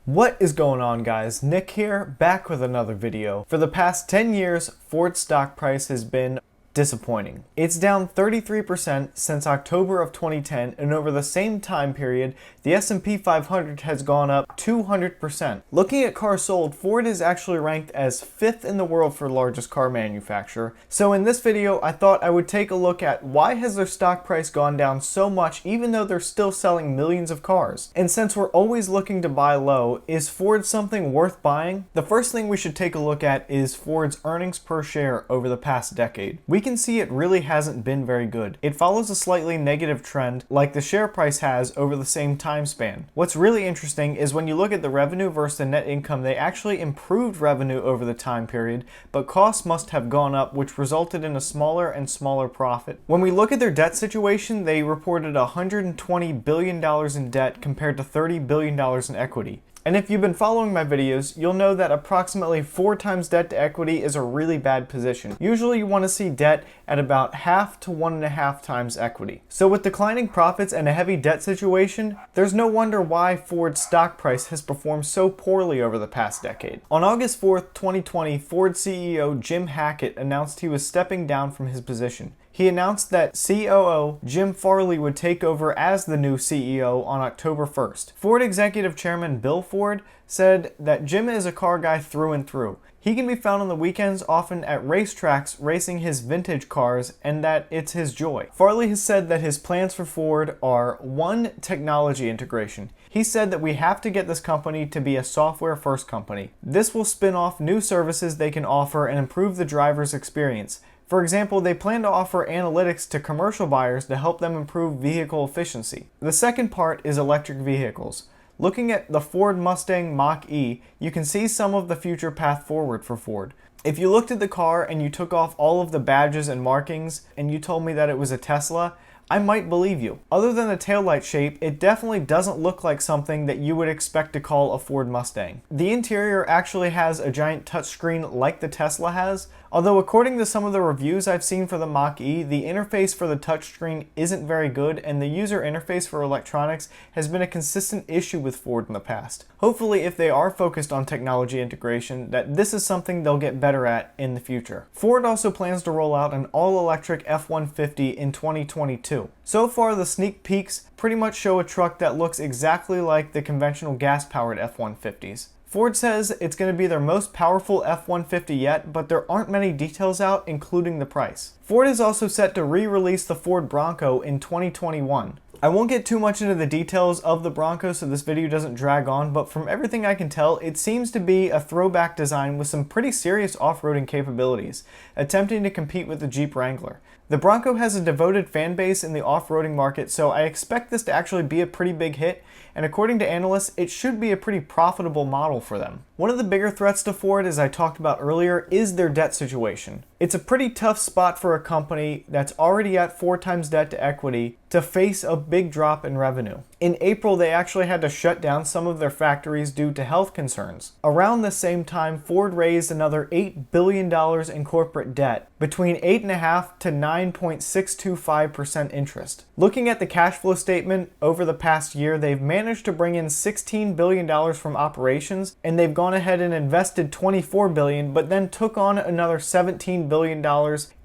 What is going on, guys? Nick here, back with another video. For the past 10 years, Ford's stock price has been disappointing. It's down 33% since October of 2010, and over the same time period, the S&P 500 has gone up 200%. Looking at cars sold, Ford is actually ranked as 5th in the world for largest car manufacturer. So in this video, I thought I would take a look at why has their stock price gone down so much even though they're still selling millions of cars. And since we're always looking to buy low, is Ford something worth buying? The first thing we should take a look at is Ford's earnings per share over the past decade. We can see it really hasn't been very good. It follows a slightly negative trend like the share price has over the same time span. What's really interesting is when you look at the revenue versus the net income, they actually improved revenue over the time period, but costs must have gone up, which resulted in a smaller and smaller profit. When we look at their debt situation, they reported $120 billion in debt compared to $30 billion in equity. And if you've been following my videos, you'll know that approximately 4 times debt to equity is a really bad position. Usually you want to see debt at about half to 1.5 times equity. So with declining profits and a heavy debt situation, there's no wonder why Ford's stock price has performed so poorly over the past decade. On August 4th, 2020, Ford CEO Jim Hackett announced he was stepping down from his position. He announced that COO Jim Farley would take over as the new CEO on October 1st. Ford Executive Chairman Bill Ford said that Jim is a car guy through and through. He can be found on the weekends, often at racetracks racing his vintage cars, and that it's his joy. Farley has said that his plans for Ford are 1. Technology integration. He said that we have to get this company to be a software-first company. This will spin off new services they can offer and improve the driver's experience. For example, they plan to offer analytics to commercial buyers to help them improve vehicle efficiency. The second part is electric vehicles. Looking at the Ford Mustang Mach-E, you can see some of the future path forward for Ford. If you looked at the car and you took off all of the badges and markings and you told me that it was a Tesla, I might believe you. Other than the taillight shape, it definitely doesn't look like something that you would expect to call a Ford Mustang. The interior actually has a giant touchscreen like the Tesla has, although according to some of the reviews I've seen for the Mach-E, the interface for the touchscreen isn't very good, and the user interface for electronics has been a consistent issue with Ford in the past. Hopefully, if they are focused on technology integration, that this is something they'll get better at in the future. Ford also plans to roll out an all-electric F-150 in 2022. So far, the sneak peeks pretty much show a truck that looks exactly like the conventional gas-powered F-150s. Ford says it's going to be their most powerful F-150 yet, but there aren't many details out, including the price. Ford is also set to re-release the Ford Bronco in 2021. I won't get too much into the details of the Bronco so this video doesn't drag on, but from everything I can tell, it seems to be a throwback design with some pretty serious off-roading capabilities, attempting to compete with the Jeep Wrangler. The Bronco has a devoted fan base in the off-roading market, so I expect this to actually be a pretty big hit, and according to analysts, it should be a pretty profitable model for them. One of the bigger threats to Ford, as I talked about earlier, is their debt situation. It's a pretty tough spot for a company that's already at 4 times debt to equity to face a big drop in revenue. In April, they actually had to shut down some of their factories due to health concerns. Around the same time, Ford raised another $8 billion in corporate debt, between 8.5% to 9.625% interest. Looking at the cash flow statement over the past year, they've managed to bring in $16 billion from operations, and they've gone ahead and invested $24 billion, but then took on another $17 billion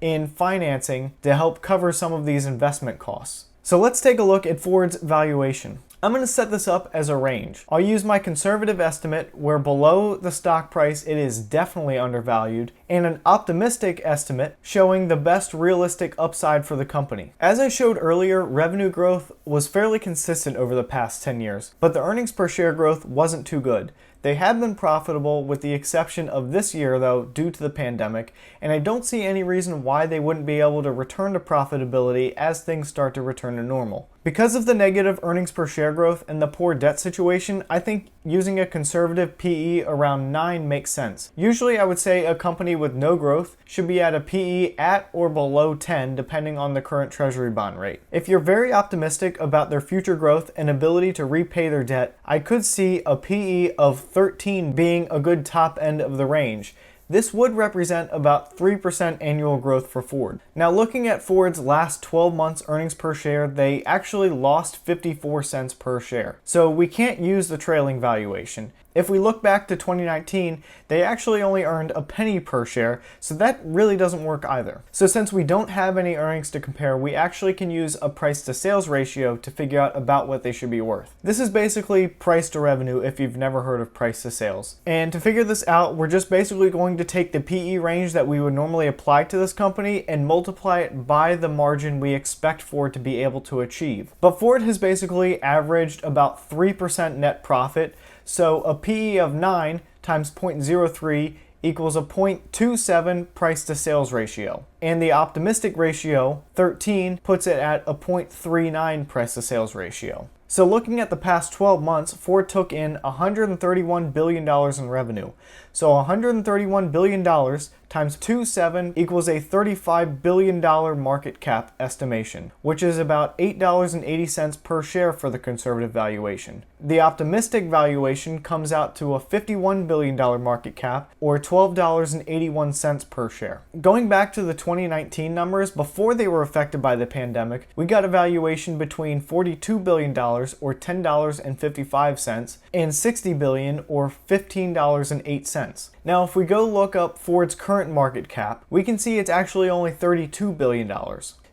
in financing to help cover some of these investment costs. So let's take a look at Ford's valuation. I'm going to set this up as a range. I'll use my conservative estimate where below the stock price it is definitely undervalued, and an optimistic estimate showing the best realistic upside for the company. As I showed earlier, revenue growth was fairly consistent over the past 10 years, but the earnings per share growth wasn't too good. They have been profitable with the exception of this year though due to the pandemic, and I don't see any reason why they wouldn't be able to return to profitability as things start to return to normal. Because of the negative earnings per share growth and the poor debt situation, I think using a conservative PE around 9 makes sense. Usually I would say a company with no growth should be at a PE at or below 10 depending on the current treasury bond rate. If you're very optimistic about their future growth and ability to repay their debt, I could see a PE of 13 being a good top end of the range. This would represent about 3% annual growth for Ford. Now looking at Ford's last 12 months earnings per share, they actually lost 54 cents per share. So we can't use the trailing valuation. If we look back to 2019, they actually only earned a penny per share, so that really doesn't work either. So since we don't have any earnings to compare, we actually can use a price to sales ratio to figure out about what they should be worth. This is basically price to revenue if you've never heard of price to sales. And to figure this out, we're just basically going to take the PE range that we would normally apply to this company and multiply it by the margin we expect Ford to be able to achieve. But Ford has basically averaged about 3% net profit, so a PE of 9 times 0.03 equals a 0.27 price to sales ratio. And the optimistic ratio, 13, puts it at a 0.39 price to sales ratio. So looking at the past 12 months, Ford took in $131 billion in revenue. So $131 billion times 2.7 equals a $35 billion market cap estimation, which is about $8.80 per share for the conservative valuation. The optimistic valuation comes out to a $51 billion market cap, or $12.81 per share. Going back to the 2019 numbers, before they were affected by the pandemic, we got a valuation between $42 billion, or $10.55, and $60 billion, or $15.08. Now, if we go look up Ford's current market cap, we can see it's actually only $32 billion.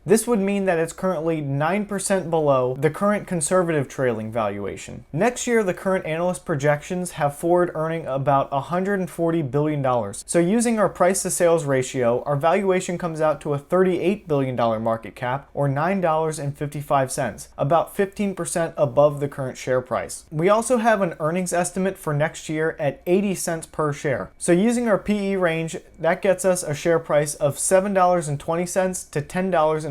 This would mean that it's currently 9% below the current conservative trailing valuation. Next year, the current analyst projections have Ford earning about $140 billion. So using our price to sales ratio, our valuation comes out to a $38 billion market cap, or $9.55, about 15% above the current share price. We also have an earnings estimate for next year at 80 cents per share. So using our PE range, that gets us a share price of $7.20 to $10.40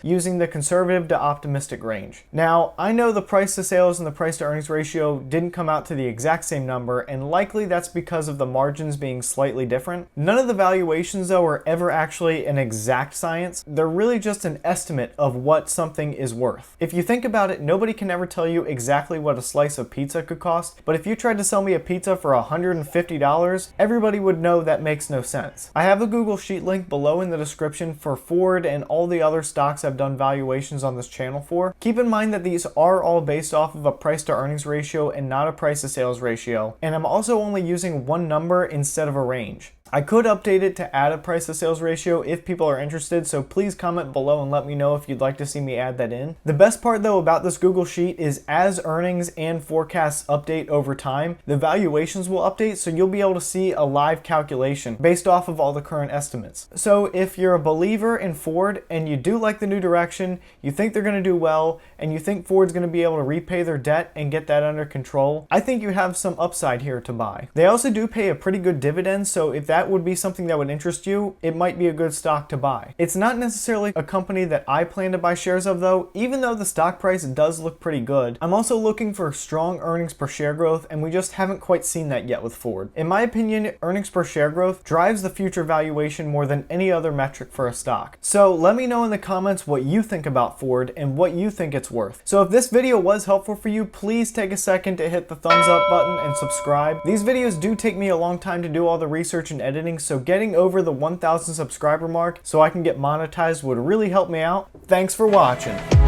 using the conservative to optimistic range. Now, I know the price to sales and the price to earnings ratio didn't come out to the exact same number, and likely that's because of the margins being slightly different. None of the valuations, though, are ever actually an exact science. They're really just an estimate of what something is worth. If you think about it, nobody can ever tell you exactly what a slice of pizza could cost, but if you tried to sell me a pizza for $150, everybody would know that makes no sense. I have a Google Sheet link below in the description for Ford and all the other stocks I've done valuations on this channel for. Keep in mind that these are all based off of a price to earnings ratio and not a price to sales ratio, and I'm also only using one number instead of a range. I could update it to add a price to sales ratio if people are interested, so please comment below and let me know if you'd like to see me add that in. The best part though about this Google Sheet is as earnings and forecasts update over time, the valuations will update, so you'll be able to see a live calculation based off of all the current estimates. So if you're a believer in Ford and you do like the new direction, you think they're going to do well, and you think Ford's going to be able to repay their debt and get that under control, I think you have some upside here to buy. They also do pay a pretty good dividend, so if that would be something that would interest you, it might be a good stock to buy. It's not necessarily a company that I plan to buy shares of though, even though the stock price does look pretty good. I'm also looking for strong earnings per share growth, and we just haven't quite seen that yet with Ford. In my opinion, earnings per share growth drives the future valuation more than any other metric for a stock. So let me know in the comments what you think about Ford and what you think it's worth. So if this video was helpful for you, please take a second to hit the thumbs up button and subscribe. These videos do take me a long time to do all the research and editing, so getting over the 1,000 subscriber mark so I can get monetized would really help me out. Thanks for watching.